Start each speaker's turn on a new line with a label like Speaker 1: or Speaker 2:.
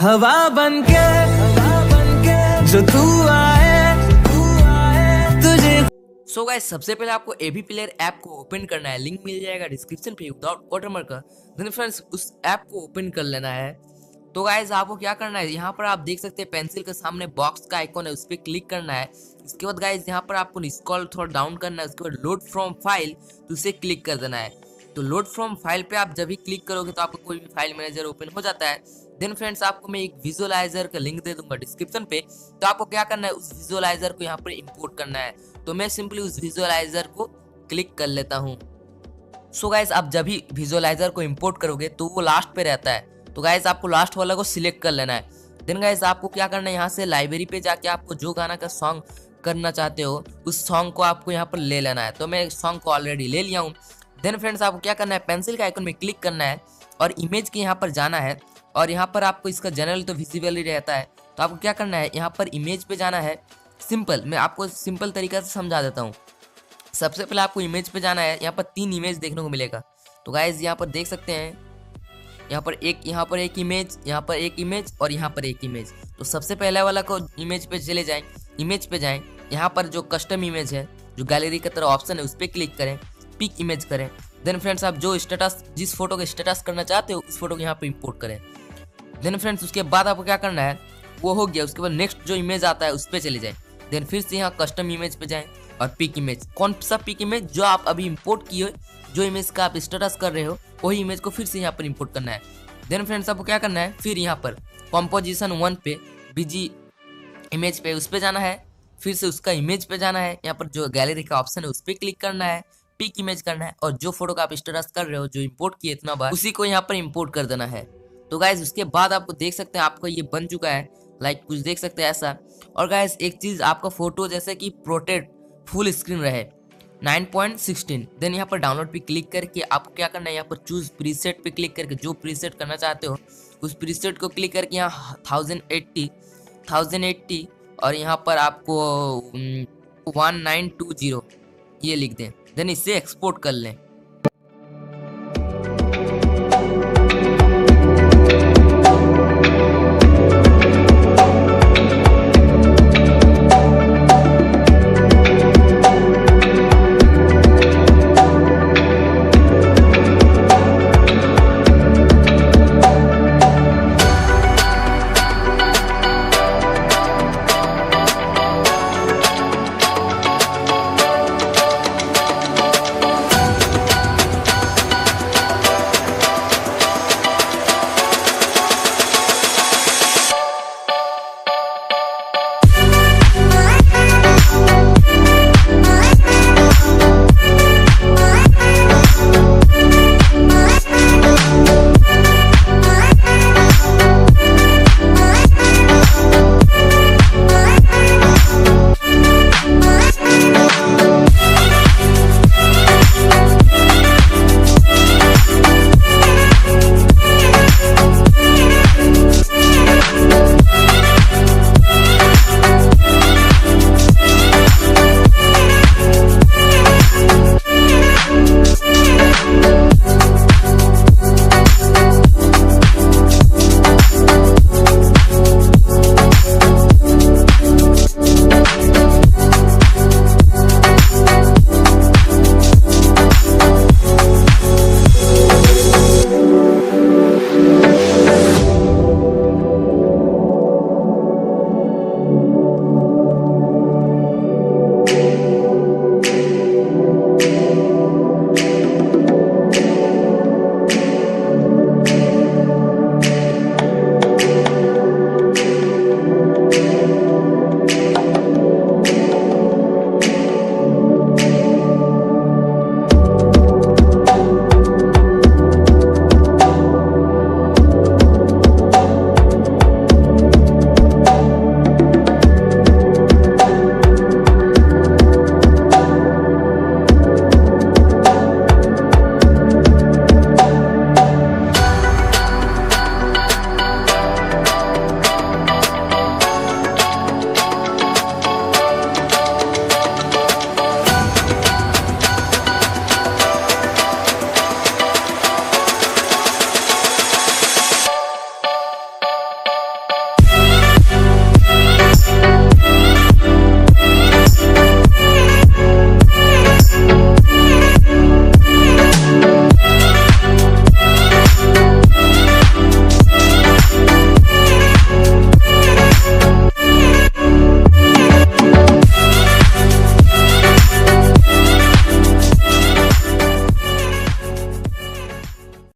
Speaker 1: हवा बनके जो तू आए तुझे।
Speaker 2: सो गाइस, सबसे पहले आपको एबी प्लेयर ऐप को ओपन करना है। लिंक मिल जाएगा डिस्क्रिप्शन पे विदाउट वाटरमार्क का। देन फ्रेंड्स उस ऐप को ओपन कर लेना है। तो गाइस आपको क्या करना है, यहाँ पर आप देख सकते हैं पेंसिल के सामने बॉक्स का आइकॉन है, उस पर क्लिक करना है। इसके बाद गाइस यहाँ पर आपको स्क्रॉल थोड़ा डाउन करना है। उसके बाद लोड फ्रॉम फाइल तो उसे क्लिक कर देना है। तो लोड फ्रॉम फाइल पे आप जब भी क्लिक करोगे तो आपको कोई भी फाइल मैनेजर ओपन हो जाता है। देन फ्रेंड्स आपको मैं एक विजुअलाइजर का लिंक दे दूंगा डिस्क्रिप्शन पे। तो आपको क्या करना है, उस विजुअलाइजर को यहाँ पर इंपोर्ट करना है। तो मैं सिंपली उस विजुअलाइजर को क्लिक कर लेता हूँ। सो गाइस आप जब भी विजुअलाइजर को इंपोर्ट करोगे तो वो लास्ट पे रहता है। तो गाइस आपको लास्ट वाला को सिलेक्ट कर लेना है। देन गाइस आपको क्या करना है, यहाँ से लाइब्रेरी पे जाके आपको जो गाना का सॉन्ग करना चाहते हो उस सॉन्ग को आपको यहाँ पर ले लेना है। तो मैं सॉन्ग को ऑलरेडी ले लिया हूँ। देन फ्रेंड्स आपको क्या करना है, पेंसिल के आइकन में क्लिक करना है और इमेज के यहाँ पर जाना है। और यहाँ पर आपको इसका जनरल तो विजिबल ही रहता है। तो आपको क्या करना है, यहाँ पर इमेज पे जाना है। सिंपल, मैं आपको सिंपल तरीका से समझा देता हूँ। सबसे पहले आपको इमेज पे जाना है। यहाँ पर 3 इमेज देखने को मिलेगा। तो गाइज यहाँ पर देख सकते हैं, यहाँ पर एक इमेज, यहाँ पर एक इमेज और यहाँ पर एक इमेज। तो सबसे पहले वाला को इमेज पे चले जाएं, इमेज पे जाएं। यहाँ पर जो कस्टम इमेज है, जो गैलरी की तरह ऑप्शन है, उस पर क्लिक करें, पिक इमेज करें। देन फ्रेंड्स आप जो स्टेटस, जिस फोटो का स्टेटस करना चाहते हो उस फोटो को यहाँ पे इंपोर्ट करें। देन फ्रेंड्स उसके बाद आपको क्या करना है, वो हो गया। उसके बाद नेक्स्ट जो इमेज आता है उस पर चले जाएं। देन फिर से यहाँ कस्टम इमेज पे जाएं और पिक इमेज। कौन सा पिक इमेज, जो आप अभी इंपोर्ट किए हो, जो इमेज का आप स्टेटस कर रहे हो वही इमेज को फिर से यहाँ पर इंपोर्ट करना है। देन फ्रेंड्स आपको क्या करना है, फिर यहाँ पर कॉम्पोजिशन 1 पे बीजी इमेज पे उस पर जाना है। फिर से उसका इमेज पे जाना है। यहाँ पर जो गैलरी का ऑप्शन है उस पर क्लिक करना है, पिक इमेज करना है और जो फोटो का आप स्टेटस कर रहे हो, जो इंपोर्ट किए इतना बार, उसी को यहाँ पर इंपोर्ट कर देना है। तो गाइज उसके बाद आपको देख सकते हैं आपका ये बन चुका है। लाइक कुछ देख सकते हैं ऐसा। और गाइज एक चीज़, आपका फोटो जैसे कि प्रोटेक्ट फुल स्क्रीन रहे 9.16। देन यहाँ पर डाउनलोड पे क्लिक करके आपको क्या करना है, यहाँ पर चूज प्रीसेट पे क्लिक करके जो प्रीसेट करना चाहते हो उस प्रीसेट को क्लिक करके यहाँ 1080 और यहाँ पर आपको 1920 ये लिख दें। देन इससे एक्सपोर्ट कर लें।